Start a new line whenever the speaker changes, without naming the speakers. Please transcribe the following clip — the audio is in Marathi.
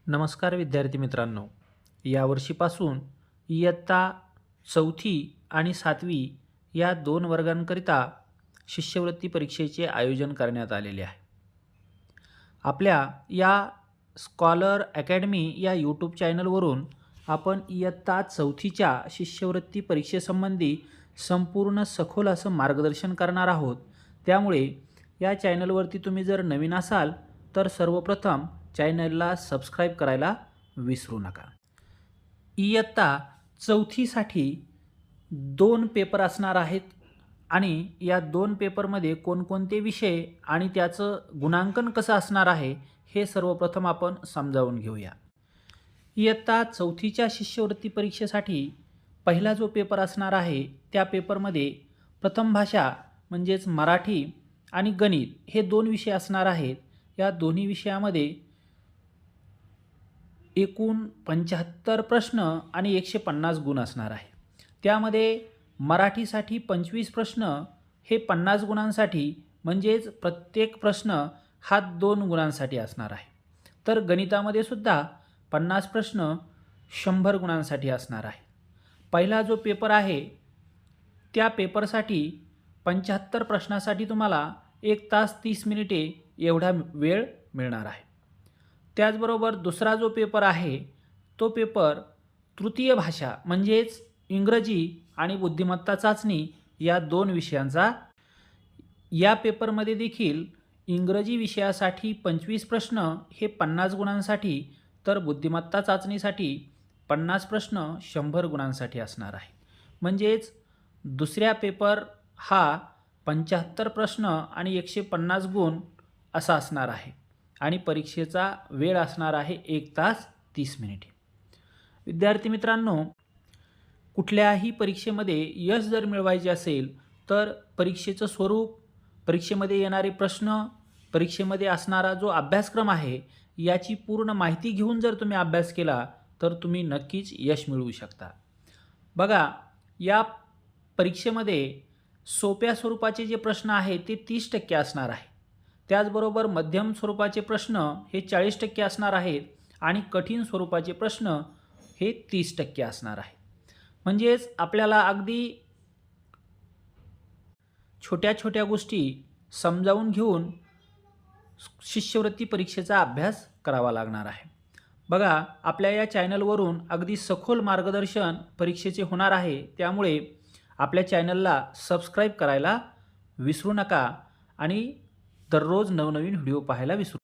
नमस्कार विद्यार्थी मित्रांनो, यावर्षीपासून इयत्ता 4थी आणि 7वी या 2 वर्गांकरिता शिष्यवृत्ती परीक्षेचे आयोजन करण्यात आलेले आहे. आपल्या या स्कॉलर अकॅडमी या यूट्यूब चॅनलवरून आपण इयत्ता 4थीच्या शिष्यवृत्ती परीक्षेसंबंधी संपूर्ण सखोल असं मार्गदर्शन करणार आहोत. त्यामुळे या चॅनलवरती तुम्ही जर नवीन असाल तर सर्वप्रथम चॅनलला सबस्क्राईब करायला विसरू नका. इयत्ता 4थीसाठी 2 पेपर असणार आहेत आणि या 2 पेपरमध्ये कोणकोणते विषय आणि त्याचं गुणांकन कसं असणार आहे हे सर्वप्रथम आपण समजावून घेऊया. इयत्ता 4थीच्या शिष्यवृत्ती परीक्षेसाठी पहिला जो पेपर असणार आहे त्या पेपरमध्ये प्रथम भाषा म्हणजेच मराठी आणि गणित हे 2 विषय असणार आहेत. या दोन्ही विषयामध्ये एकूण 75 प्रश्न आणि 150 गुण असणार आहे. त्यामध्ये मराठीसाठी 25 प्रश्न हे 50 गुणांसाठी म्हणजेच प्रत्येक प्रश्न हा 2 गुणांसाठी असणार आहे. तर गणितामध्ये सुद्धा 50 प्रश्न 100 गुणांसाठी असणार आहे. पहिला जो पेपर आहे त्या पेपरसाठी 75 प्रश्नासाठी तुम्हाला 1 तास 30 मिनिटे एवढा वेळ मिळणार आहे. त्याचबरोबर दुसरा जो पेपर आहे तो पेपर तृतीय भाषा म्हणजेच इंग्रजी आणि बुद्धिमत्ता चाचणी या 2 विषयांचा. या पेपरमध्ये देखील इंग्रजी विषयासाठी 25 प्रश्न हे 50 गुणांसाठी तर बुद्धिमत्ता चाचणीसाठी 50 प्रश्न 100 गुणांसाठी असणार आहे. म्हणजेच दुसऱ्या पेपर हा 75 प्रश्न आणि 150 गुण असा असणार आहे आणि परीक्षेचा वेळ असणार आहे 1 तास 30 मिनिटे. विद्यार्थी मित्रांनो, कुठल्याही परीक्षेमध्ये यश जर मिळवायचे असेल तर परीक्षेचं स्वरूप, परीक्षेमध्ये येणारे प्रश्न, परीक्षेमध्ये असणारा जो अभ्यासक्रम आहे याची पूर्ण माहिती घेऊन जर तुम्ही अभ्यास केला तर तुम्ही नक्कीच यश मिळवू शकता. बघा, या परीक्षेमध्ये सोप्या स्वरूपाचे जे प्रश्न आहेत ते 30% असणार आहे. त्याचबरोबर मध्यम स्वरूपाचे प्रश्न हे 40% असणार आहेत आणि कठीण स्वरूपाचे प्रश्न हे 30% असणार आहे. म्हणजेच आपल्याला अगदी छोट्या छोट्या गोष्टी समजावून घेऊन शिष्यवृत्ती परीक्षेचा अभ्यास करावा लागणार आहे. बघा, आपल्या या चॅनलवरून अगदी सखोल मार्गदर्शन परीक्षेचे होणार आहे. त्यामुळे आपल्या चॅनलला सबस्क्राईब करायला विसरू नका आणि दररोज नवनवीन व्हिडिओ पाहायला विसरू